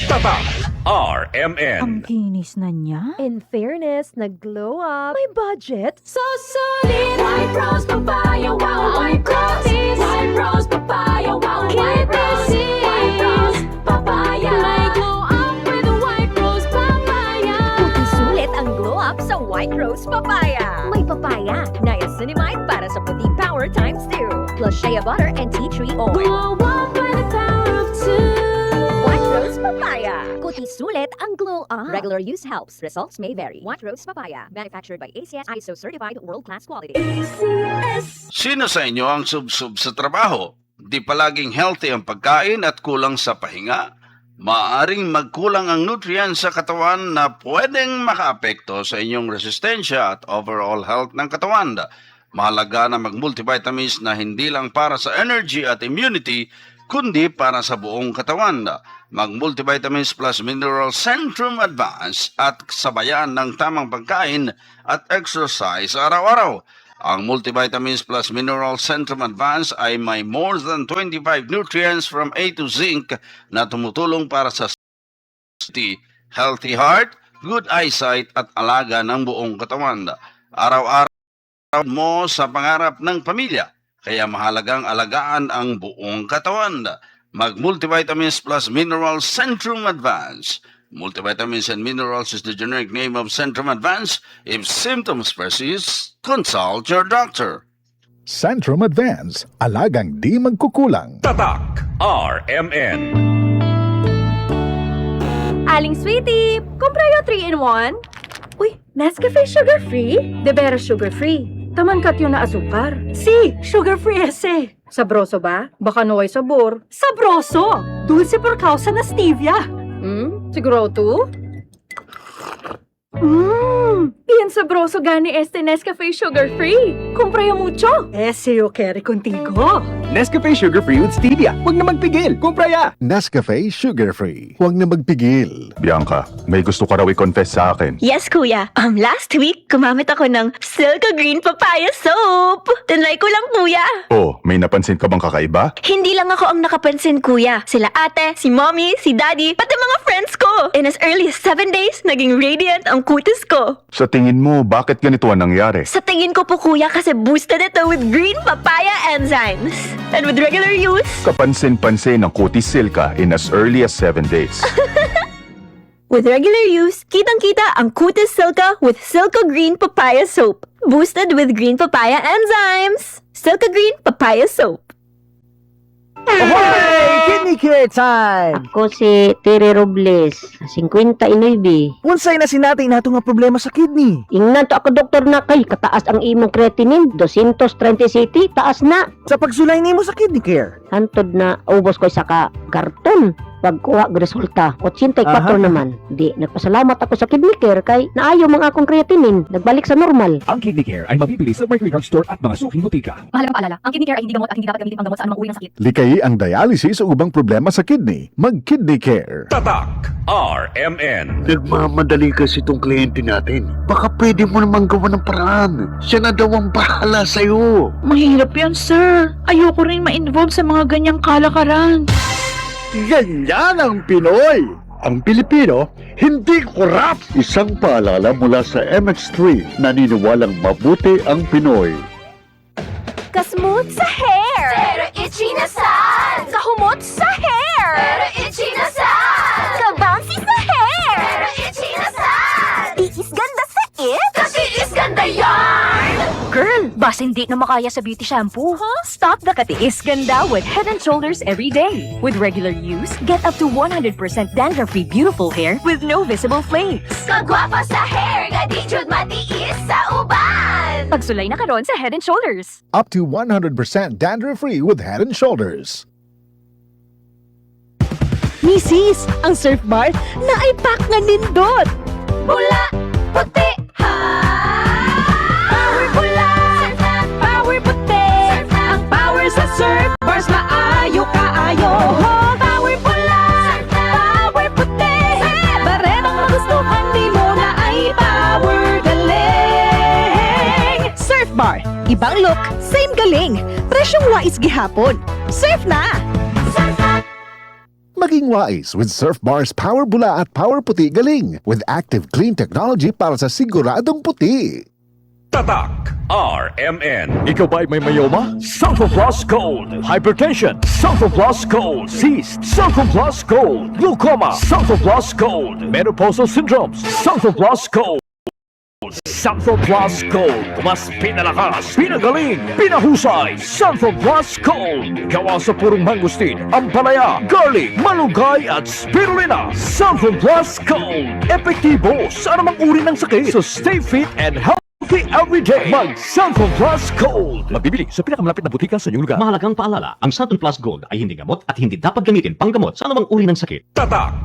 Tatak Ang RMN. kinis na niya. In fairness, nag-glow up. May budget. So solid, white rose papaya, wow, white rose, white rose papaya, wow, white rose, white rose papaya. May glow up with a white rose papaya. Puti sulit ang glow up sa White Rose Papaya. May papaya, niacinamide para sa puti power times 2. Plus shea butter and tea tree oil. Glow up with the power of two. White Rose Papaya. Kuti sulit ang glow up. Regular use helps. Results may vary. White Rose Papaya. Manufactured by ACS ISO certified world-class quality. Sino sa inyo ang sub-sub sa trabaho? Di palaging healthy ang pagkain at kulang sa pahinga? Maaring magkulang ang nutrients sa katawan na pwedeng makaapekto sa inyong resistensya at overall health ng katawan. Mahalaga na mag-multivitamins na hindi lang para sa energy at immunity, kundi para sa buong katawan. Mag-multivitamins plus mineral Centrum Advance at sabayan ng tamang pagkain at exercise araw-araw. Ang multivitamins plus mineral Centrum Advance ay may more than 25 nutrients from A to zinc na tumutulong para sa healthy heart, good eyesight at alaga ng buong katawan. Araw-araw mo sa pangarap ng pamilya, kaya mahalagang alagaan ang buong katawan. Mag-multivitamins plus mineral Centrum Advance. Multivitamins and minerals is the generic name of Centrum Advance. If symptoms persist, consult your doctor. Centrum Advance, alagang di magkukulang. Tatak RMN. Aling Sweetie, kumpra yung 3-in-1. Uy, Nescafe sugar-free? De veras sugar-free. Taman kat yun na azúcar. Si, sugar-free ese. Sabroso ba? Baka no ay sabor. Sabroso! Dulce por causa na stevia. Siguro tu? Bien sabroso gani este Nescafe sugar-free. Kumpra yung mucho. Ese yo quiere contigo. Nescafe Sugar Free with Stevia. Huwag na magpigil. Kumpra ya! Nescafe Sugar Free. Huwag na magpigil. Bianca, may gusto ka raw i-confess sa akin. Yes, kuya. Last week, gumamit ako ng Silka Green Papaya Soap. Tinry ko lang, kuya. Oh, may napansin ka bang kakaiba? Hindi lang ako ang nakapansin, kuya. Sila ate, si mommy, si daddy, pati mga friends ko. In as early as 7 days, naging radiant ang kutis ko. Sa tingin mo, bakit ganito ang nangyari? Sa tingin ko po, kuya, kasi boosted ito with green papaya enzymes. And with regular use, Kapansin-pansin ang kutis silka in as early as 7 days. with regular use, kitang-kita ang kutis Silka with Silka Green Papaya Soap. Boosted with green papaya enzymes. Silka Green Papaya Soap. Hey! Kidney care time! Ako si Tere Robles, 59. Unsay na sinatay nato nga problema sa kidney? Ingnan to ako doktor na kay kataas ang imong creatinine, 230 city, taas na. Sa pagsulay nimo sa kidney care. Hantod na ubos ko sa karton. Pagkuha ng resulta, 84 Aha. naman. Di, nagpasalamat ako sa kidney care kay naayo mga akong creatinine, nagbalik sa normal. Ang kidney care ay mabibili sa Mercury Drug Store at mga suking butika. Mahalagang paalala, ang kidney care ay hindi gamot at hindi dapat gamitin pang gamot sa anumang uri ng sakit. Likayi ang dialysis o ubang problema sa kidney. Mag-Kidney Care. Tatak RMN. Nagmamadali kasi itong kliyente natin. Baka pwede mo namang gawa ng paraan. Siya na daw ang bahala sa'yo. Mahirap yan, sir. Ayoko rin ma-involve sa mga ganyang kalakaran. Ganyan ang Pinoy. Ang Pilipino, hindi korap. Isang paalala mula sa MX3, naniniwalang mabuti ang Pinoy. Kasmooth sa hair. Pero itchy na sad. Kahumot sa hair. Pero itchy na sad. Kabouncy sa hair. Pero itchy na sad. Tiis ganda sa it. Kasi is ganda yarn. Girl, basta hindi na makaya sa beauty shampoo. Stop the katiis ganda with Head and Shoulders every day. With regular use, get up to 100% dandruff-free beautiful hair with no visible flakes. Kagwapa sa hair, gadijud matiis sa uban. Pagsulay na karon sa Head and Shoulders. Up to 100% dandruff-free with Head and Shoulders. Misis, ang Surf Bar na ay pack nga nindot. Bula, puti, ha. Power bula, Power puti, ang power sa Surf Bars maayo kaayo. Power pula, power puti, baretang magustuhan di mo na ay power galing. Surf Bar, ibang look, same galing, presyong wais gihapon. Surf na! Maging wise with Surf Bars Power Bula at Power Puti Galing with active clean technology para sa siguradong puti. Tatak RMN. Ikaw ba'y may mayoma? Sulfur Plus Gold. Hypertension. Sulfur Plus Gold. Cyst. Sulfur Plus Gold. Glaucoma. Sulfur Plus Gold. Menopausal syndromes. Sulfur Plus Gold. Sulfur Plus Gold. Mas pinalakas, pinagaling, pinahusay. Sulfur Plus Gold. Gawa sa purong mangustin, ampalaya, garlic, malunggay at spirulina. Sulfur Plus Gold. Epektibo sa anumang uri ng sakit. So stay fit and healthy every day. Mag-Sulfur Plus Gold. Mabibili sa pinakamalapit na butika sa inyong lugar. Mahalagang paalala, ang Sulfur Plus Gold ay hindi gamot at hindi dapat gamitin panggamot sa anumang uri ng sakit. Tatak